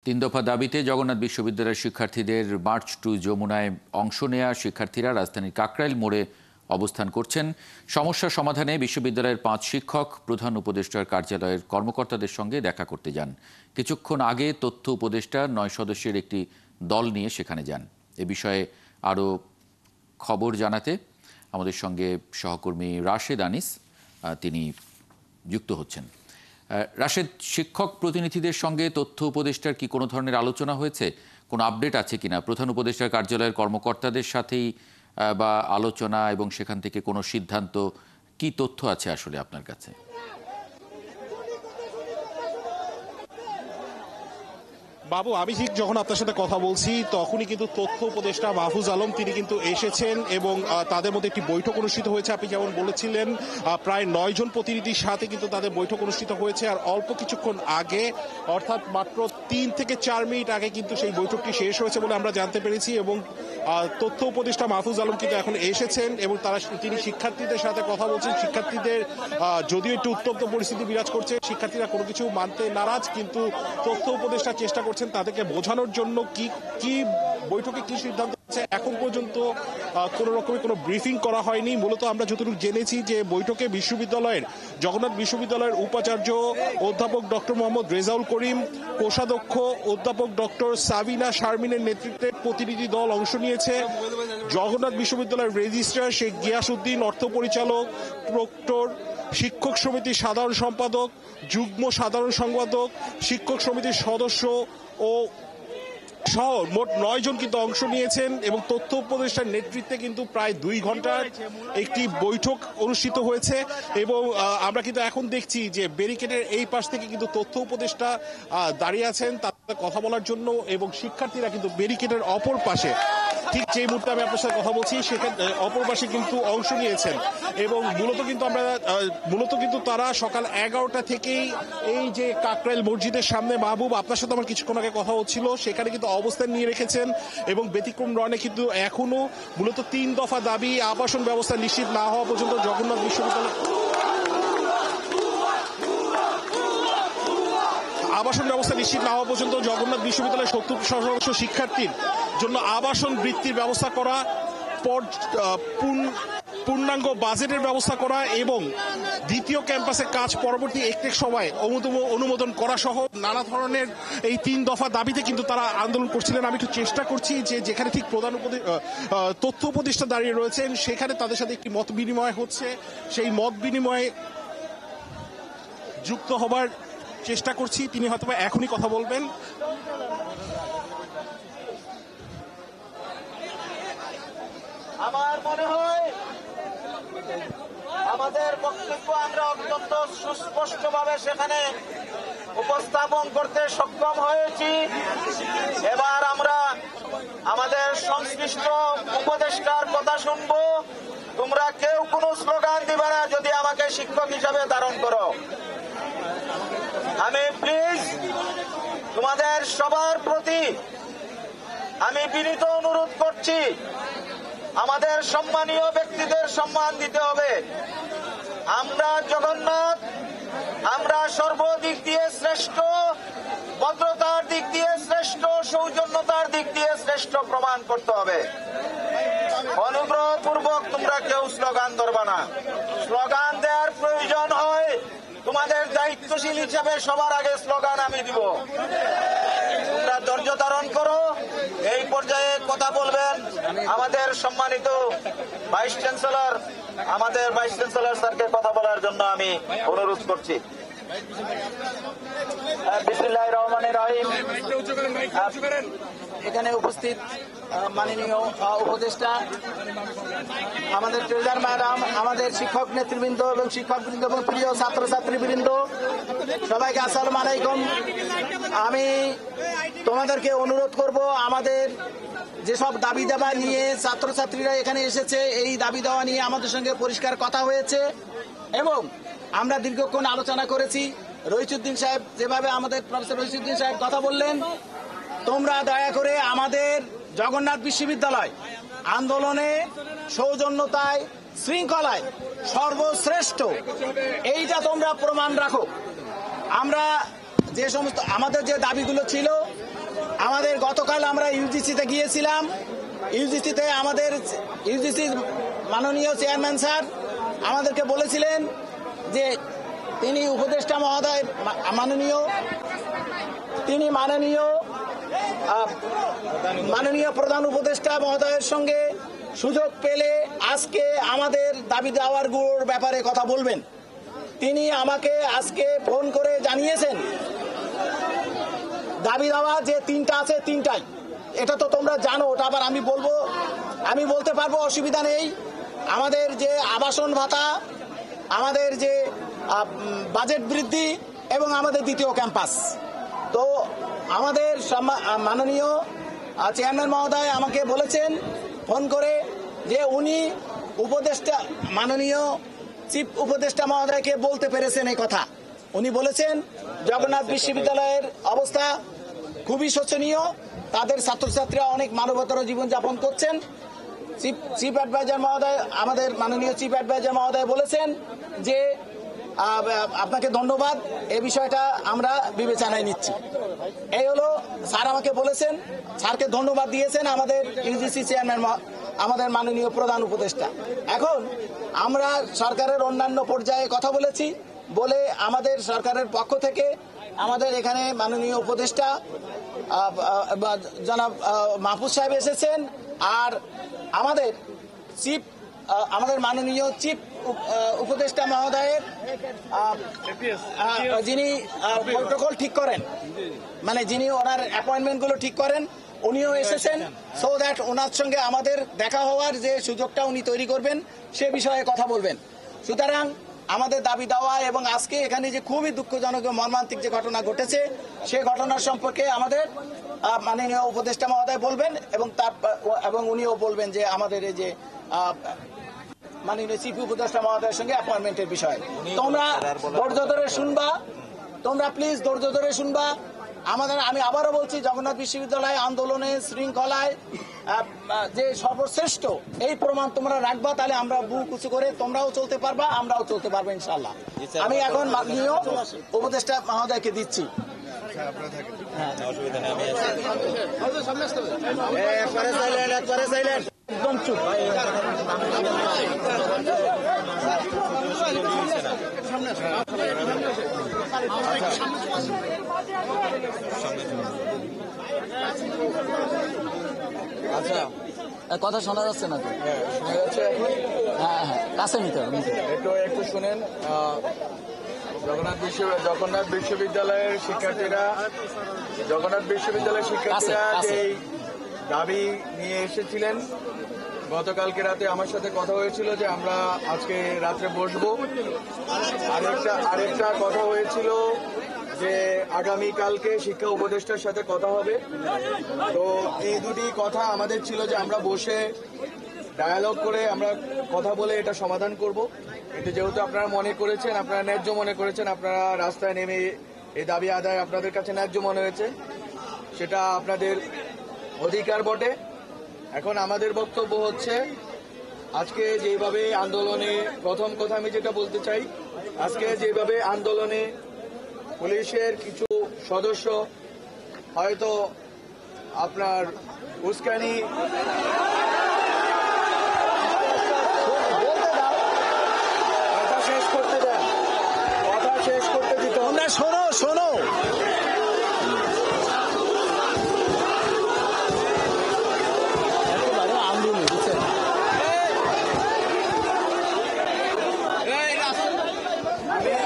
তিন দফা দাবিতে জগন্নাথ বিশ্ববিদ্যালয়ের শিক্ষার্থীদের মার্চ টু যমুনায় অংশ নেয়া শিক্ষার্থীরা রাজধানীর কাকরাইল মোড়ে অবস্থান করছেন। সমস্যা সমাধানে বিশ্ববিদ্যালয়ের 5 শিক্ষক প্রধান উপদেষ্টার কার্যালয়ের কর্মকর্তাদের সঙ্গে দেখা করতে যান। কিছুক্ষণ আগে তথ্য উপদেষ্টা 9 সদস্যের একটি দল নিয়ে সেখানে যান। এ বিষয়ে আরও খবর জানাতে আমাদের সঙ্গে সহকর্মী রাশেদ আনিস তিনি যুক্ত হচ্ছেন। রাশেদ, শিক্ষক প্রতিনিধিদের সঙ্গে তথ্য উপদেষ্টার কি কোনো ধরনের আলোচনা হয়েছে? কোনো আপডেট আছে কিনা? প্রধান উপদেষ্টার কার্যালয়ের কর্মকর্তাদের সাথেই বা আলোচনা এবং সেখান থেকে কোনো সিদ্ধান্ত, কি তথ্য আছে আসলে আপনার কাছে? বাবু, আমি ঠিক যখন আপনার সাথে কথা বলছি তখনই কিন্তু তথ্য উপদেষ্টা মাহফুজ আলম তিনি কিন্তু এসেছেন এবং তাদের মধ্যে একটি বৈঠক অনুষ্ঠিত হয়েছে। আপনি যেমন বলেছিলেন প্রায় 9 জন প্রতিনিধির সাথে কিন্তু তাদের বৈঠক অনুষ্ঠিত হয়েছে। আর অল্প কিছুক্ষণ আগে, অর্থাৎ মাত্র 3 থেকে 4 মিনিট আগে কিন্তু সেই বৈঠকটি শেষ হয়েছে বলে আমরা জানতে পেরেছি। এবং তথ্য উপদেষ্টা মাহফুজ আলম কিন্তু এখন এসেছেন এবং তিনি শিক্ষার্থীদের সাথে কথা বলছেন। শিক্ষার্থীদের যদিও একটু উত্তপ্ত পরিস্থিতি বিরাজ করছে, শিক্ষার্থীরা কোনো কিছু মানতে নারাজ, কিন্তু তথ্য উপদেষ্টা চেষ্টা করছেন তাদেরকে বোঝানোর জন্য কি বৈঠকে কি সিদ্ধান্ত হচ্ছে এখন পর্যন্ত কোনো রকমের কোনো ব্রিফিং করা হয়নি। মূলত আমরা যতটুকু জেনেছি যে বৈঠকে জগন্নাথ বিশ্ববিদ্যালয়ের উপাচার্য অধ্যাপক ডক্টর মোহাম্মদ রেজাউল করিম, কোষাধ্যক্ষ অধ্যাপক ডক্টর সাবিনা শারমিনের নেতৃত্বে প্রতিনিধি দল অংশ নিয়েছে। জগন্নাথ বিশ্ববিদ্যালয়ের রেজিস্ট্রার শেখ গিয়াসউদ্দিন, অর্থ পরিচালক, প্রক্টর, শিক্ষক সমিতির সাধারণ সম্পাদক, যুগ্ম সাধারণ সম্পাদক, শিক্ষক সমিতির সদস্য ও সহ মোট 9 জন কিন্তু অংশ নিয়েছেন। এবং তথ্য উপদেষ্টার নেতৃত্বে কিন্তু প্রায় 2 ঘন্টার একটি বৈঠক অনুষ্ঠিত হয়েছে। এবং আমরা কিন্তু এখন দেখছি যে ব্যারিকেডের এই পাশ থেকে কিন্তু তথ্য উপদেষ্টা দাঁড়িয়ে আছেন তাদের কথা বলার জন্য, এবং শিক্ষার্থীরা কিন্তু ব্যারিকেডের অপর পাশে, ঠিক যে মুহূর্তে আমি আপনার সাথে কথা বলছি সেখানে অপর পাশে কিন্তু অংশ নিয়েছেন। এবং মূলত কিন্তু তারা সকাল 11টা থেকেই এই যে কাকরাইল মসজিদের সামনে, মাহবুব আপনার সাথে আমার কিছুক্ষণ আগে কথা হচ্ছিল, সেখানে কিন্তু অবস্থান নিয়ে রেখেছেন। এবং ব্যতিক্রম রনে কিন্তু এখনো মূলত 3 দফা দাবি, আবাসন ব্যবস্থা নিশ্চিত না হওয়া পর্যন্ত জগন্নাথ বিশ্ববিদ্যালয় জগন্নাথ বিশ্ববিদ্যালয়ের 70% শিক্ষার্থীর জন্য আবাসন বৃত্তির ব্যবস্থা করা, পূর্ণাঙ্গ বাজেটের ব্যবস্থা করা এবং দ্বিতীয় ক্যাম্পাসে কাজ পরবর্তী একটি সময় অনুমোদন করা সহ নানা ধরনের এই 3 দফা দাবিতে কিন্তু তারা আন্দোলন করছিলেন। আমি একটু চেষ্টা করছি যে যেখানে ঠিক তথ্য উপদেষ্টা দাঁড়িয়ে রয়েছেন সেখানে তাদের সাথে একটি মত বিনিময় হচ্ছে, সেই মত বিনিময়ে যুক্ত হবার চেষ্টা করছি। তিনি হয়তো এখনই কথা বলবেন। আমার মনে হয় আমাদের বক্তব্য আমরা অত্যন্ত সুস্পষ্টভাবে সেখানে উপস্থাপন করতে সক্ষম হয়েছি। এবার আমরা আমাদের সংশ্লিষ্ট উপদেষ্টার কথা শুনবো। তোমরা কেউ কোনো স্লোগান দিবে না যদি আমাকে শিক্ষক হিসাবে ধারণ করো। আমি প্লিজ তোমাদের সবার প্রতি আমি বিনীত অনুরোধ করছি, আমাদের সম্মানীয় ব্যক্তিদের সম্মান দিতে হবে। আমরা জগন্নাথ, আমরা সর্বদিক দিয়ে শ্রেষ্ঠ, ভদ্রতার দিক দিয়ে শ্রেষ্ঠ, সৌজন্যতার দিক দিয়ে শ্রেষ্ঠ প্রমাণ করতে হবে। অনুগ্রহপূর্বক তোমরা কেউ স্লোগান ধরবা না। স্লোগান দেওয়ার প্রয়োজন হয় তোমাদের দায়িত্বশীল হিসেবে সবার আগে স্লোগান আমি দিব। তোমরা ধৈর্য ধারণ করো। এই পর্যায়ে কথা বলবেন আমাদের সম্মানিত ভাইস চ্যান্সেলর। আমাদের ভাইস চ্যান্সেলর স্যারকে কথা বলার জন্য আমি অনুরোধ করছি। বিসমিল্লাহির রহমানির রহিম। এখানে উপস্থিত মাননীয় উপদেষ্টা, আমাদের ট্রেজার ম্যাডাম, আমাদের শিক্ষক নেতৃবৃন্দ এবং শিক্ষকবৃন্দ এবং প্রিয় ছাত্রছাত্রীবৃন্দ, সবাইকে আসসালামু আলাইকুম। আমি তোমাদেরকে অনুরোধ করব, আমাদের যেসব দাবি দাবা নিয়ে ছাত্রছাত্রীরা এখানে এসেছে, এই দাবি দাওয়া নিয়ে আমাদের সঙ্গে পরিষ্কার কথা হয়েছে এবং আমরা দীর্ঘক্ষণ আলোচনা করেছি। রইসুদ্দিন সাহেব যেভাবে আমাদের প্রফেসর রইসুদ্দিন সাহেব কথা বললেন, তোমরা দয়া করে আমাদের জগন্নাথ বিশ্ববিদ্যালয় আন্দোলনে, সৌজন্যতায়, শৃঙ্খলায় সর্বশ্রেষ্ঠ, এইটা তোমরা প্রমাণ রাখো। আমরা যে সমস্ত আমাদের যে দাবিগুলো ছিল আমাদের গতকাল আমরা ইউজিসিতে গিয়েছিলাম। ইউজিসিতে আমাদের ইউজিসির মাননীয় চেয়ারম্যান স্যার আমাদেরকে বলেছিলেন যে তিনি উপদেষ্টা মহোদয় মাননীয় প্রধান উপদেষ্টা মহোদয়ের সঙ্গে সুযোগ পেলে আজকে আমাদের দাবি দাওয়ার ব্যাপারে কথা বলবেন। তিনি আমাকে আজকে ফোন করে জানিয়েছেন দাবি দাওয়া যে 3টা আছে 3টাই, এটা তো তোমরা জানো, ওটা আবার আমি বলতে পারবো, অসুবিধা নেই। আমাদের যে আবাসন ভাতা, আমাদের যে বাজেট বৃদ্ধি এবং আমাদের দ্বিতীয় ক্যাম্পাস। তো আমাদের মাননীয় চেয়ারম্যান মহোদয় আমাকে বলেছেন ফোন করে যে উনি মাননীয় চিফ উপদেষ্টা মহোদয়কে বলতে পেরেছেন এই কথা। উনি বলেছেন জগন্নাথ বিশ্ববিদ্যালয়ের অবস্থা খুবই শোচনীয়, তাদের ছাত্রছাত্রীরা অনেক মানবতর জীবনযাপন করছেন। চিফ অ্যাডভাইজার মহোদয়, আমাদের মাননীয় চিফ অ্যাডভাইজার মহোদয় বলেছেন যে আপনাকে ধন্যবাদ, এই বিষয়টা আমরা বিবেচনায় নিচ্ছি। এই হলো স্যার আমাকে বলেছেন, স্যারকে ধন্যবাদ দিয়েছেন আমাদের ইউজিসি চেয়ারম্যান, আমাদের মাননীয় প্রধান উপদেষ্টা। এখন আমরা সরকারের অন্যান্য পর্যায়ে কথা বলেছি বলে আমাদের সরকারের পক্ষ থেকে আমাদের এখানে মাননীয় উপদেষ্টা জনাব মাহফুজ সাহেব এসেছেন, আর আমাদের মাননীয় চিফ উপদেষ্টা মহোদয়ের যিনি প্রোটোকল ঠিক করেন, মানে যিনি ওনার অ্যাপয়েন্টমেন্টগুলো ঠিক করেন, উনিও এসেছেন। সো দ্যাট ওনার সঙ্গে আমাদের দেখা হওয়ার যে সুযোগটা উনি তৈরি করবেন সে বিষয়ে কথা বলবেন। সুতরাং আমাদের দাবি দেওয়া এবং আজকে এখানে যে খুবই দুঃখজনক মর্মান্তিক যে ঘটনা ঘটেছে সে ঘটনার সম্পর্কে আমাদের মাননীয় উপদেষ্টা মহোদয় বলবেন এবং উনিও বলবেন যে আমাদের এই যে মাননীয় চিফ উপদেষ্টা মহোদয়ের সঙ্গে অ্যাপয়েন্টমেন্টের বিষয়। তোমরা ধৈর্য ধরে শুনবা, তোমরা প্লিজ ধৈর্য ধরে শুনবা। আমি আবারও বলছি, জগন্নাথ বিশ্ববিদ্যালয় আন্দোলনে শৃঙ্খলায় যে সর্বশ্রেষ্ঠ এই প্রমাণ তোমরা রাখবা, তাহলে আমরা বুক উঁচু করে তোমরাও চলতে পারবা, আমরাও চলতে পারবো ইনশাল্লাহ। আমি এখন মাননীয় উপদেষ্টা মহোদয়কে দিচ্ছি। একদম চুপ। আচ্ছা, কথা শোনা যাচ্ছে না তো? হ্যাঁ, কাছে নিতে হবে। একটু শুনেন। জগন্নাথ বিশ্ববিদ্যালয়ের শিক্ষার্থীরা যেই দাবি নিয়ে এসেছিলেন, গতকালকে রাতে আমার সাথে কথা হয়েছিল যে আমরা আজকে রাত্রে বসবো। আরেকটা কথা হয়েছিল যে আগামীকালকে শিক্ষা উপদেষ্টার সাথে কথা হবে। তো এই দুটি কথা আমাদের ছিল যে আমরা বসে ডায়ালগ করে আমরা কথা বলে এটা সমাধান করব। কিন্তু যেহেতু আপনারা মনে করেছেন, আপনারা ন্যায্য মনে করেছেন, আপনারা রাস্তায় নেমে এই দাবি আদায় আপনাদের কাছে ন্যায্য মনে হয়েছে, সেটা আপনাদের অধিকার বটে। এখন আমাদের বক্তব্য হচ্ছে, আজকে যেভাবে আন্দোলনে, প্রথম কথা আমি যেটা বলতে চাই, আজকে যেভাবে আন্দোলনে পুলিশের কিছু সদস্য হয়তো আপনার উস্কানি কথা শেষ করতে দিতে। তোমরা শোনো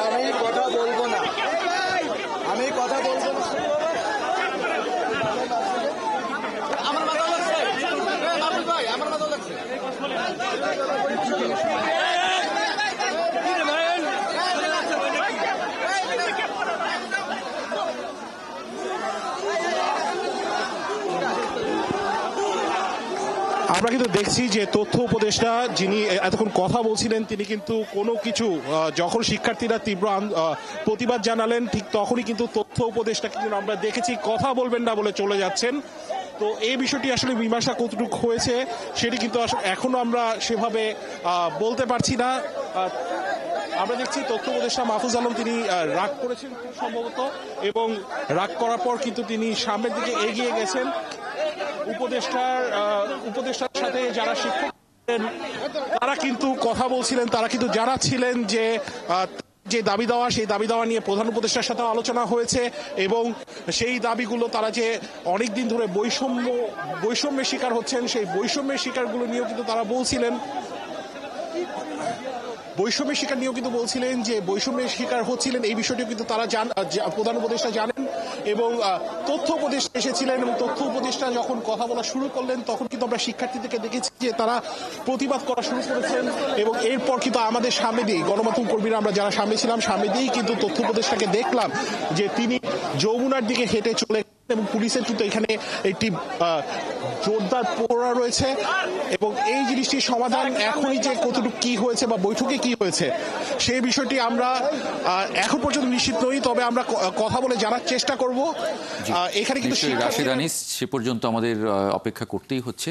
আমি কথা বলবো না। আমরা কিন্তু দেখছি যে তথ্য উপদেষ্টা যিনি এতক্ষণ কথা বলছিলেন তিনি কিন্তু কোনো কিছু যখন শিক্ষার্থীরা তীব্র প্রতিবাদ জানালেন ঠিক তখনই কিন্তু তথ্য উপদেষ্টা কিন্তু আমরা দেখেছি কথা বলবেন না বলে চলে যাচ্ছেন। তো এই বিষয়টি আসলে মীমাংসা কতটুকু হয়েছে সেটি কিন্তু এখনো আমরা সেভাবে বলতে পারছি না। আমরা দেখছি তথ্য উপদেষ্টা মাহফুজ আলম তিনি রাগ করেছেন খুব সম্ভবত, এবং রাগ করার পর কিন্তু তিনি সামনের দিকে এগিয়ে গেছেন। উপদেষ্টার সাথে যারা শিক্ষক তারা কিন্তু কথা বলছিলেন, তারা কিন্তু জানাচ্ছিলেন যে যে দাবি দেওয়া সেই দাবি দেওয়া নিয়ে প্রধান উপদেষ্টার সাথে আলোচনা হয়েছে, এবং সেই দাবিগুলো তারা যে অনেকদিন ধরে বৈষম্যের শিকার হচ্ছেন সেই বৈষম্যের শিকারগুলো নিয়েও কিন্তু তারা বলছিলেন। বৈষম্যের শিকার নিয়েও কিন্তু বলছিলেন যে বৈষম্যের শিকার হচ্ছিলেন, এই বিষয়টিও কিন্তু তারা প্রধান উপদেষ্টা জানেন। এবং তথ্য উপদেষ্টা এসেছিলেন, এবং তথ্য উপদেষ্টা যখন কথা বলা শুরু করলেন তখন কিন্তু আমরা শিক্ষার্থীদেরকে দেখেছি যে তারা প্রতিবাদ করা শুরু করেছেন, এবং এরপর কিন্তু আমাদের সামনে দিয়ে গণমাধ্যম কর্মীরা আমরা যারা সামনে ছিলাম সামনে দিয়েই কিন্তু তথ্য উপদেষ্টাকে দেখলাম যে তিনি যমুনার দিকে হেঁটে চলে, এবং পুলিশের কিন্তু এখানে একটি জোরদার প্রহরা রয়েছে। এবং এই জিনিসটির সমাধান এখনই যে কতটুকু কি হয়েছে বা বৈঠকে কি হয়েছে সেই বিষয়টি আমরা এখন পর্যন্ত নিশ্চিত নই, তবে আমরা কথা বলে জানার চেষ্টা করব। এখানে কিন্তু রাশেদ আনিস, সে পর্যন্ত আমাদের অপেক্ষা করতেই হচ্ছে।